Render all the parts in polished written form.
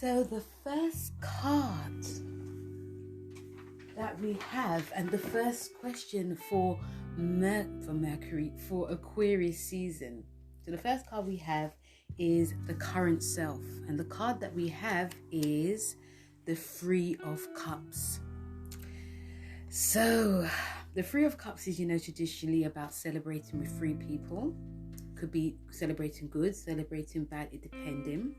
So the first card that we have, and the first question for Aquarius season. So the first card we have is the current self, and the card that we have is the Three of Cups. So the Three of Cups is, traditionally about celebrating with three people. Could be celebrating good, celebrating bad, it depending.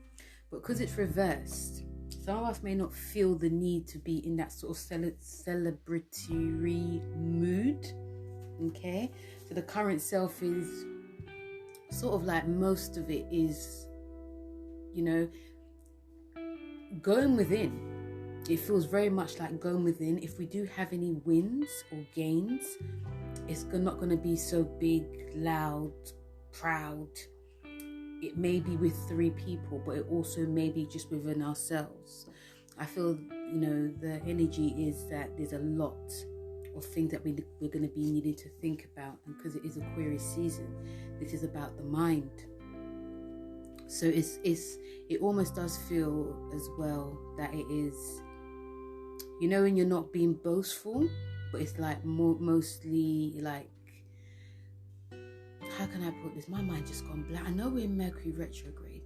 But because it's reversed, some of us may not feel the need to be in that sort of celebratory mood. Okay, so the current self is sort of like, most of it is, going within. It feels very much like going within. If we do have any wins or gains, it's not going to be so big, loud, proud. It may be with three people, but it also may be just within ourselves. I feel, the energy is that there's a lot of things that we're going to be needing to think about. And because it is Aquarius season, this is about the mind. So it almost does feel as well that it is, when you're not being boastful, but it's like mostly like, how can I put this? My mind just gone blank. I know we're in Mercury retrograde.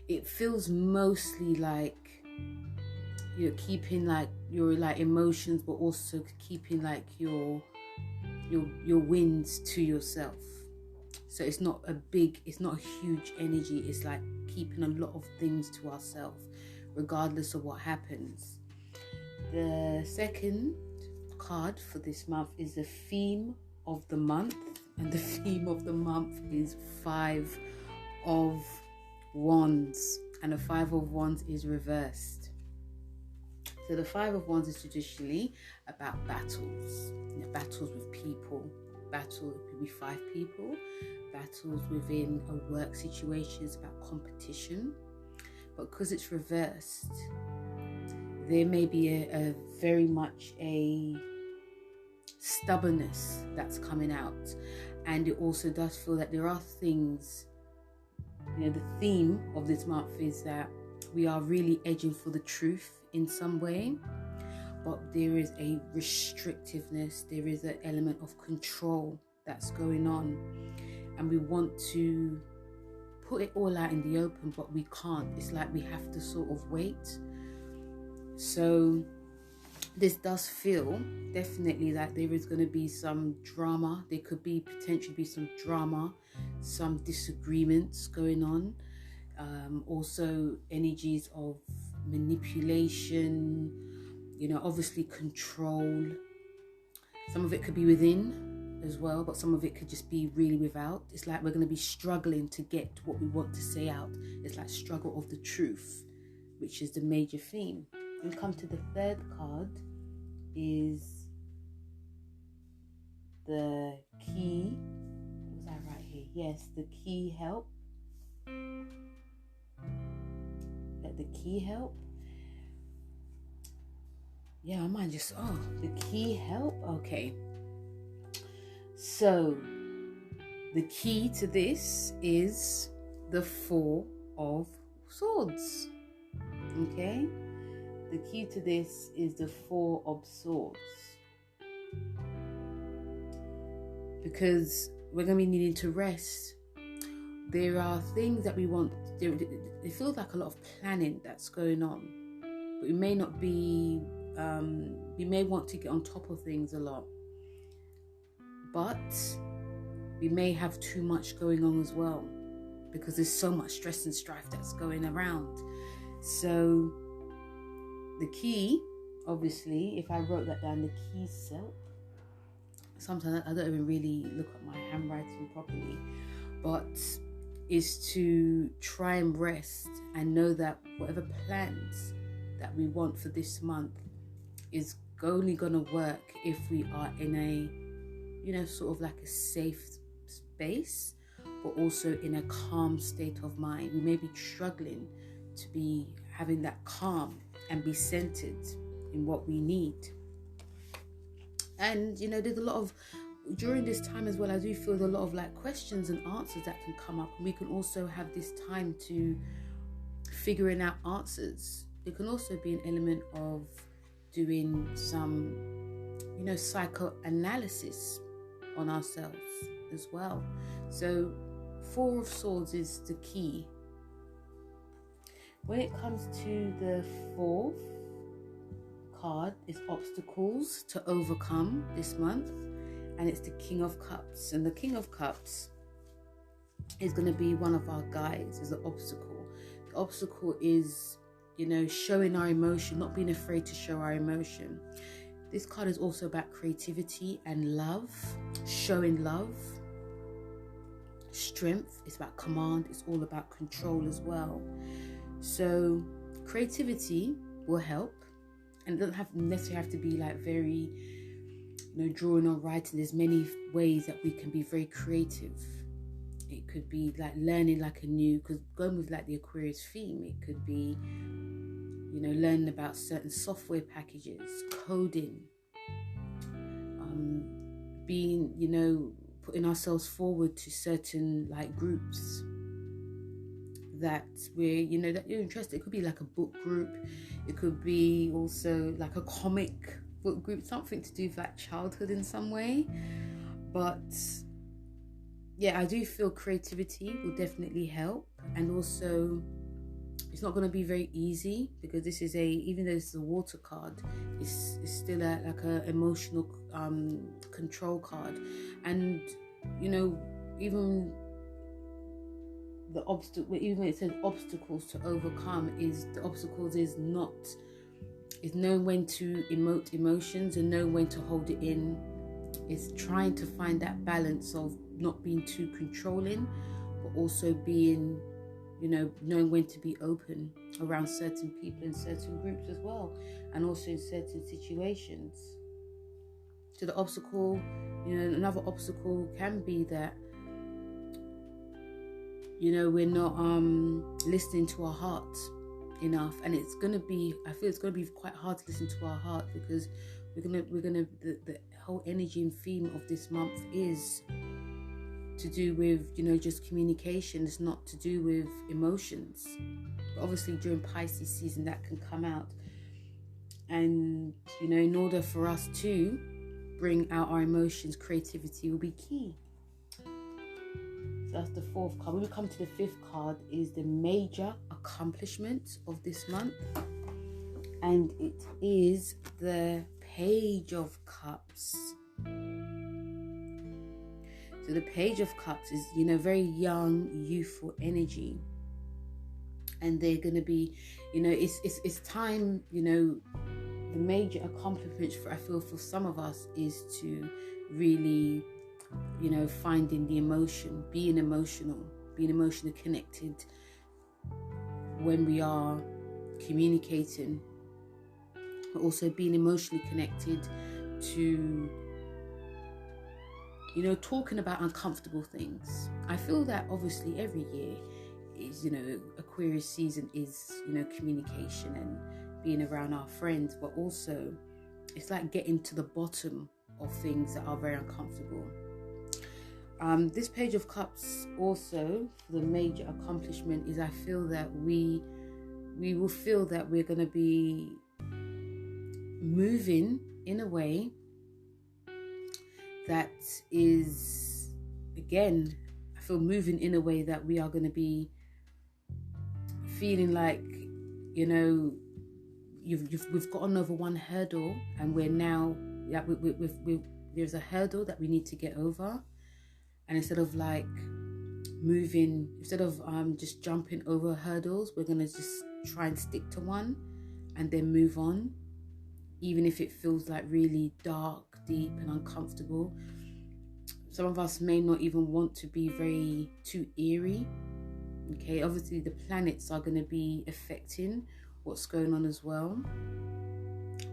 It feels mostly like you're keeping like your like emotions, but also keeping like your wins to yourself. So it's not a huge energy. It's like keeping a lot of things to ourselves, regardless of what happens. The second card for this month is the theme of the month. And the theme of the month is Five of Wands. And the Five of Wands is reversed. So the Five of Wands is traditionally about battles. Battles with people. It could be five people. Battles within a work situation is about competition. But because it's reversed, there may be a very much a stubbornness that's coming out. And it also does feel that there are things, the theme of this month is that we are really edging for the truth in some way, but there is a restrictiveness, there is an element of control that's going on, and we want to put it all out in the open, but we can't. It's like we have to sort of wait. So this does feel definitely that there is going to be some drama. There could be potentially be some drama, some disagreements going on. Also energies of manipulation, obviously control. Some of it could be within as well, but some of it could just be really without. It's like we're going to be struggling to get what we want to say out. It's like struggle of the truth, which is the major theme. We come to the third card is the key. What was that right here? Yes, the key help. Let the key help. Yeah, I might just, the key help. Okay. So the key to this is the Four of Swords. Okay. The key to this is the Four of Swords. Because we're going to be needing to rest. There are things that we want. It feels like a lot of planning that's going on. But we may not be, we may want to get on top of things a lot. But we may have too much going on as well. Because there's so much stress and strife that's going around. So the key, obviously, if I wrote that down, the key self. Sometimes I don't even really look at my handwriting properly, but is to try and rest and know that whatever plans that we want for this month is only going to work if we are in a, sort of like a safe space, but also in a calm state of mind. We may be struggling to be having that calm and be centered in what we need. And there's a lot of, during this time as well, I do feel a lot of like questions and answers that can come up, and we can also have this time to figuring out answers. there can also be an element of doing some, psychoanalysis on ourselves as well. So 4 of Swords is the key. When it comes to the 4th card, it's obstacles to overcome this month, and it's the King of Cups. And the King of Cups is going to be one of our guides as an obstacle. The obstacle is, showing our emotion, not being afraid to show our emotion. This card is also about creativity and love, showing love, strength. It's about command. It's all about control as well. So creativity will help, and it doesn't necessarily have to be like very, drawing or writing. There's many ways that we can be very creative. It could be like learning like a new, because going with like the Aquarius theme, it could be, learning about certain software packages, coding, being, putting ourselves forward to certain like groups that we're, that you're interested. It could be like a book group. It could be also like a comic book group, something to do with like childhood in some way. But yeah, I do feel creativity will definitely help. And also, it's not going to be very easy, because this is even though this is a water card, it's still like a emotional control card. And even the obstacle, even when it says obstacles to overcome, is knowing when to emote emotions and knowing when to hold it in. It's trying to find that balance of not being too controlling, but also being, knowing when to be open around certain people in certain groups as well, and also in certain situations. So the obstacle, another obstacle can be that, we're not listening to our heart enough, and I feel it's gonna be quite hard to listen to our heart, because the whole energy and theme of this month is to do with, just communication. It's not to do with emotions. But obviously during Pisces season that can come out, and in order for us to bring out our emotions, creativity will be key. So that's the 4th card. When we come to the 5th card, is the major accomplishment of this month, and it is the Page of Cups. So the Page of Cups is, very young, youthful energy, and they're going to be, it's time. The major accomplishment I feel for some of us is to really, finding the emotion, being emotionally connected when we are communicating, but also being emotionally connected to, talking about uncomfortable things. I feel that obviously every year is, Aquarius season is, communication and being around our friends, but also it's like getting to the bottom of things that are very uncomfortable. This Page of Cups also, the major accomplishment is, I feel that we will feel that we're going to be moving in a way that is, again, I feel moving in a way that we are going to be feeling like, we've gotten over one hurdle, and we're now, there's a hurdle that we need to get over. And instead of just jumping over hurdles, we're going to just try and stick to one and then move on, even if it feels like really dark, deep and uncomfortable. Some of us may not even want to be very too eerie. Okay, obviously the planets are going to be affecting what's going on as well.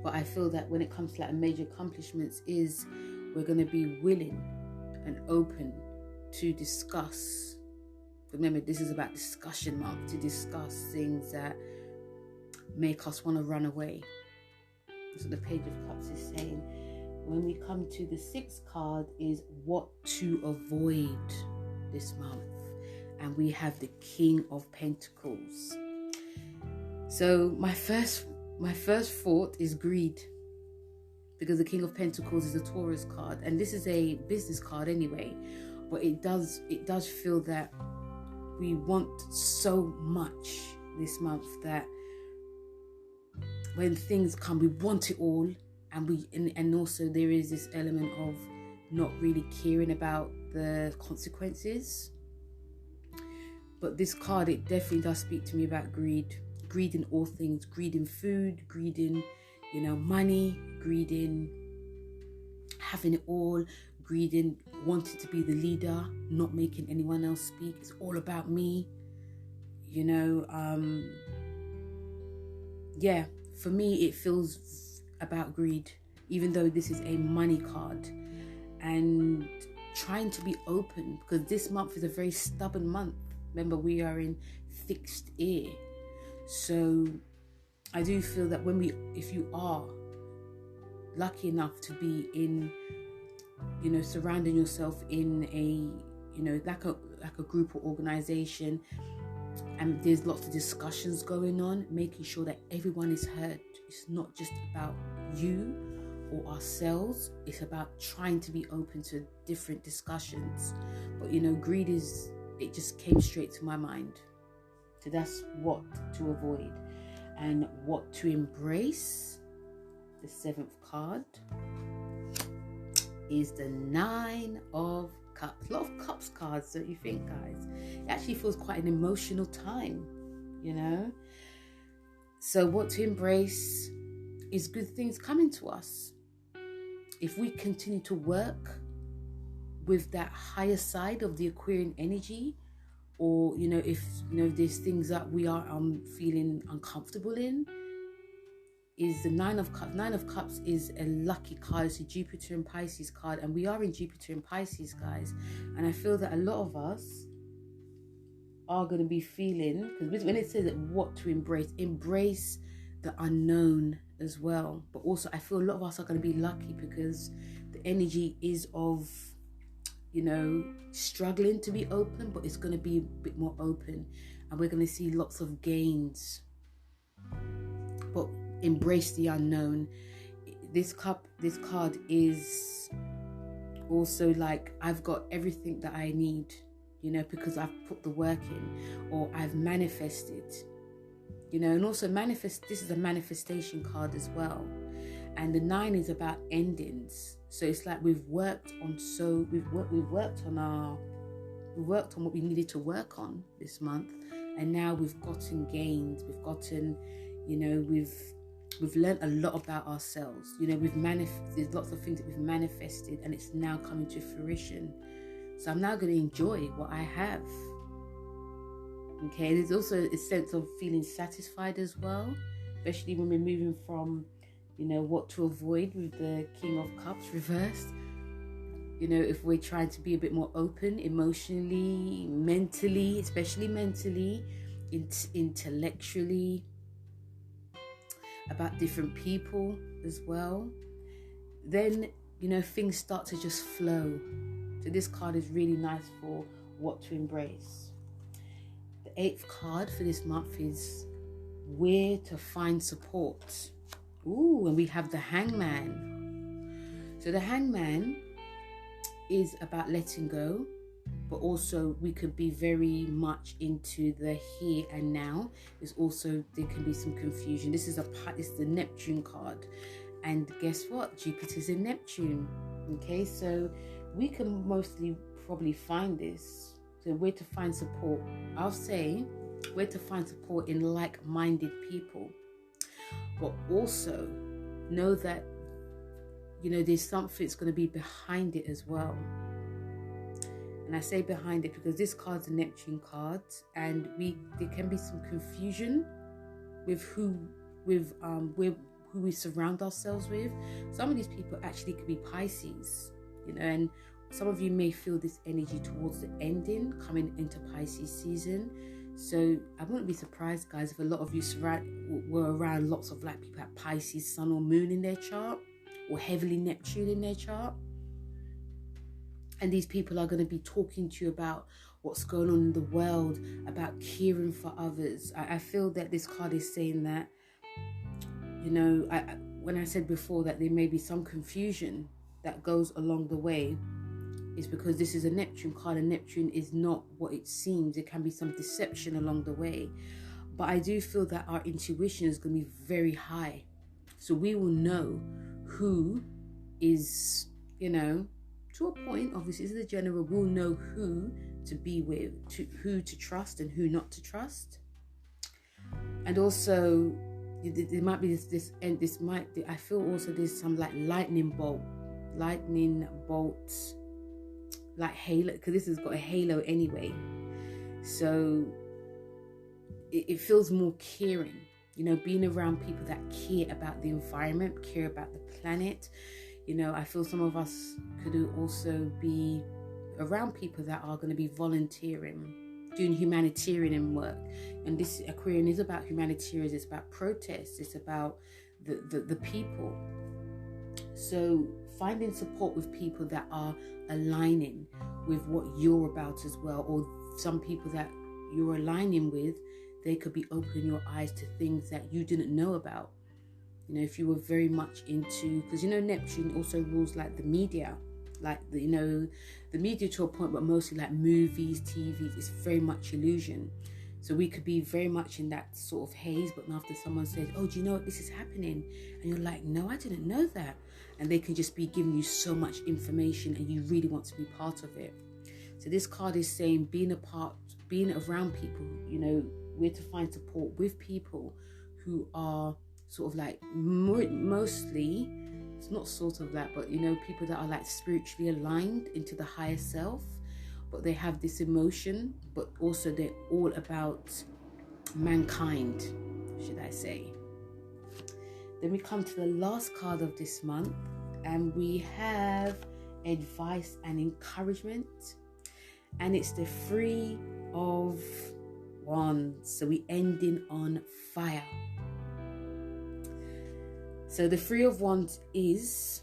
But I feel that when it comes to major accomplishments, is we're going to be willing and open to discuss. Remember, this is about discussion month, to discuss things that make us want to run away. That's what the Page of Cups is saying. When we come to the 6th card, is what to avoid this month, and we have the King of Pentacles. So my first thought is greed, because the King of Pentacles is a Taurus card, and this is a business card anyway, but it does feel that we want so much this month that when things come, we want it all, and also there is this element of not really caring about the consequences. But this card, it definitely does speak to me about greed in all things, greed in food, greed in money, greed in having it all, greed in wanting to be the leader, not making anyone else speak. It's all about me, for me it feels about greed, even though this is a money card, and trying to be open, because this month is a very stubborn month. Remember, we are in fixed air, so I do feel that if you are lucky enough to be in, surrounding yourself in a, like a group or organization, and there's lots of discussions going on, making sure that everyone is heard. It's not just about you or ourselves, it's about trying to be open to different discussions. But greed it just came straight to my mind. So that's what to avoid and what to embrace. The 7th card is the 9 of Cups. A lot of Cups cards, don't you think, guys? It actually feels quite an emotional time, So what to embrace is good things coming to us. If we continue to work with that higher side of the Aquarian energy, or if there's things that we are feeling uncomfortable in, is the 9 of Cups. 9 of Cups is a lucky card. It's a Jupiter and Pisces card, and we are in Jupiter and Pisces, guys. And I feel that a lot of us are going to be feeling, because when it says that what to embrace the unknown as well. But also I feel a lot of us are going to be lucky, because the energy is of struggling to be open, but it's going to be a bit more open, and we're going to see lots of gains. But embrace the unknown. This card is also like, I've got everything that I need, because I've put the work in, or I've manifested, and also this is a manifestation card as well. And the 9 is about endings. So it's like we've worked on what we needed to work on this month, and now we've gotten gains. We've gotten, we've learned a lot about ourselves. There's lots of things that we've manifested, and it's now coming to fruition. So I'm now going to enjoy what I have. Okay, there's also a sense of feeling satisfied as well, especially when we're moving from what to avoid with the King of Cups reversed. If we're trying to be a bit more open emotionally, mentally, especially mentally, intellectually, about different people as well, then things start to just flow. So this card is really nice for what to embrace. The 8th card for this month is where to find support. Ooh, and we have the Hangman. So the Hangman is about letting go, but also we could be very much into the here and now. There can be some confusion. This is the Neptune card, and guess what? Jupiter's in Neptune. Okay, so we can mostly probably find this. So where to find support? I'll say where to find support in like-minded people. But also know that there's something that's going to be behind it as well. And I say behind it because this card's a Neptune card, and there can be some confusion with who we surround ourselves with. Some of these people actually could be Pisces, and some of you may feel this energy towards the ending, coming into Pisces season. So I wouldn't be surprised, guys, if a lot of you were around lots of people at Pisces sun or moon in their chart, or heavily Neptune in their chart. And these people are going to be talking to you about what's going on in the world, about caring for others. I feel that this card is saying that, when I said before that there may be some confusion that goes along the way, is because this is a Neptune card, and Neptune is not what it seems. There can be some deception along the way. But I do feel that our intuition is going to be very high. So we will know who is, to a point, obviously, this is a general, we'll know who to be with, who to trust and who not to trust. And also, there might be I feel also there's some like lightning bolts, like halo, because this has got a halo anyway. So it feels more caring, being around people that care about the environment, care about the planet. I feel some of us could also be around people that are going to be volunteering, doing humanitarian work. And this Aquarian is about humanitarian, it's about protests, it's about the people. So finding support with people that are aligning with what you're about as well, or some people that you're aligning with, they could be opening your eyes to things that you didn't know about. If you were very much into, because Neptune also rules like the media, like the media to a point, but mostly like movies, TV. It's very much illusion. So we could be very much in that sort of haze, but after someone says, oh, do you know what, this is happening? And you're like, no, I didn't know that. And they can just be giving you so much information and you really want to be part of it. So this card is saying being around people, where to find support with people who are sort of like mostly, it's not sort of that, but people that are like spiritually aligned into the higher self, but they have this emotion, but also they're all about mankind, should I say. Then we come to the last card of this month, and we have advice and encouragement, and it's the Three of Wands. So we ending on fire. So the Three of Wands is,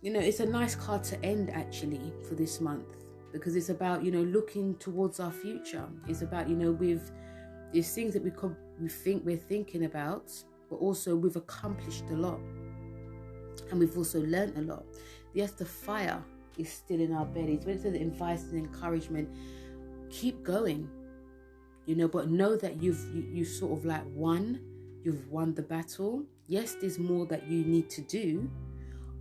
it's a nice card to end actually for this month, because it's about, looking towards our future. It's about, with these things that we're thinking about, but also we've accomplished a lot. And we've also learned a lot. Yes, the fire is still in our bellies. When it says advice and encouragement, keep going, but know that you've sort of like you've won the battle. Yes, there's more that you need to do,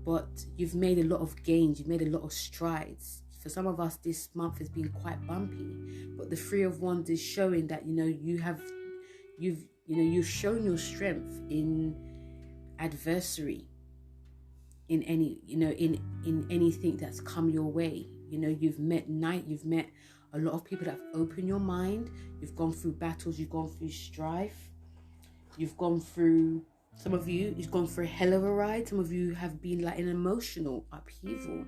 but you've made a lot of gains. You've made a lot of strides. For some of us, this month has been quite bumpy, but the Three of Wands is showing that, you've shown your strength in adversity, in any, in anything that's come your way. You've met a lot of people that have opened your mind. You've gone through battles, you've gone through strife, you've gone through, some of you, you've gone through a hell of a ride. Some of you have been like an emotional upheaval.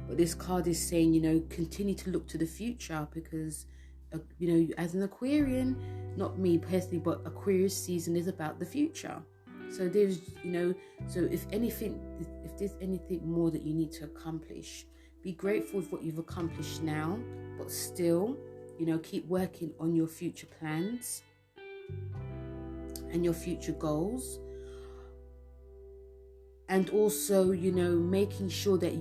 But this card is saying, continue to look to the future, because, as an Aquarian, not me personally, but Aquarius season is about the future. So there's, so if there's anything more that you need to accomplish, be grateful for what you've accomplished now, but still, keep working on your future plans and your future goals. And also, making sure that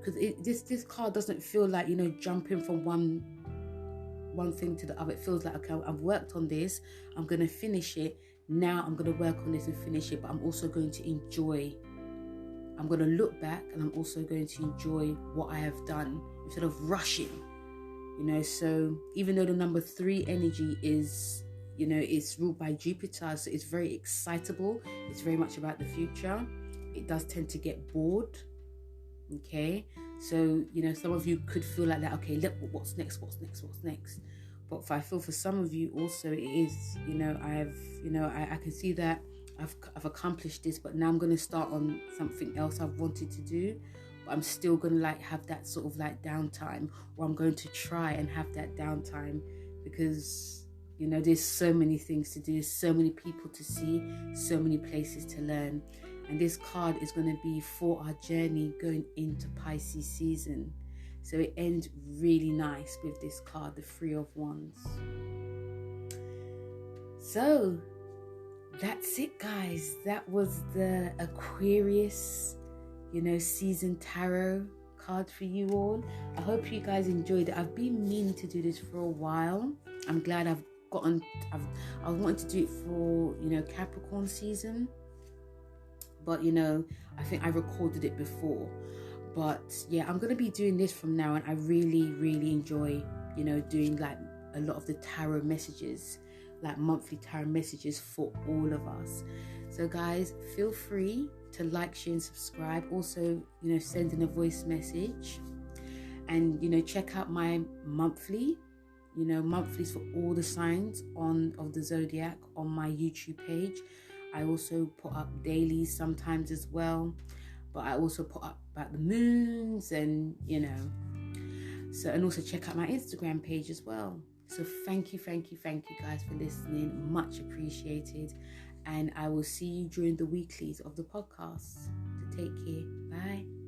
because this card doesn't feel like, jumping from one thing to the other. It feels like, okay, I've worked on this, I'm going to finish it. Now I'm going to work on this and finish it, but I'm also going to enjoy. I'm going to look back and I'm also going to enjoy what I have done instead of rushing. So even though the number 3 energy is, it's ruled by Jupiter, so it's very excitable. It's very much about the future. It does tend to get bored. Okay, so some of you could feel like that. Okay, look, what's next? But I feel for some of you also it is. I can see that I've accomplished this, but now I'm going to start on something else I've wanted to do. But I'm still going to have that sort of downtime, or I'm going to try and have that downtime, because there's so many things to do, so many people to see, so many places to learn. And this card is going to be for our journey going into Pisces season. So it ends really nice with this card, the Three of Wands. So that's it, guys. That was the Aquarius, season tarot card for you all. I hope you guys enjoyed it. I've been meaning to do this for a while. I'm glad I wanted to do it for, Capricorn season. But, I think I recorded it before. But yeah, I'm going to be doing this from now on. I really, really enjoy, doing like a lot of the tarot messages, like monthly tarot messages for all of us. So guys, feel free to like, share and subscribe. Also, send in a voice message. And, check out my monthlies for all the signs of the zodiac on my YouTube page. I also put up dailies sometimes as well. But I also put up about the moons and, so, and also check out my Instagram page as well. So thank you guys for listening. Much appreciated. And I will see you during the weeklies of the podcast. So take care. Bye.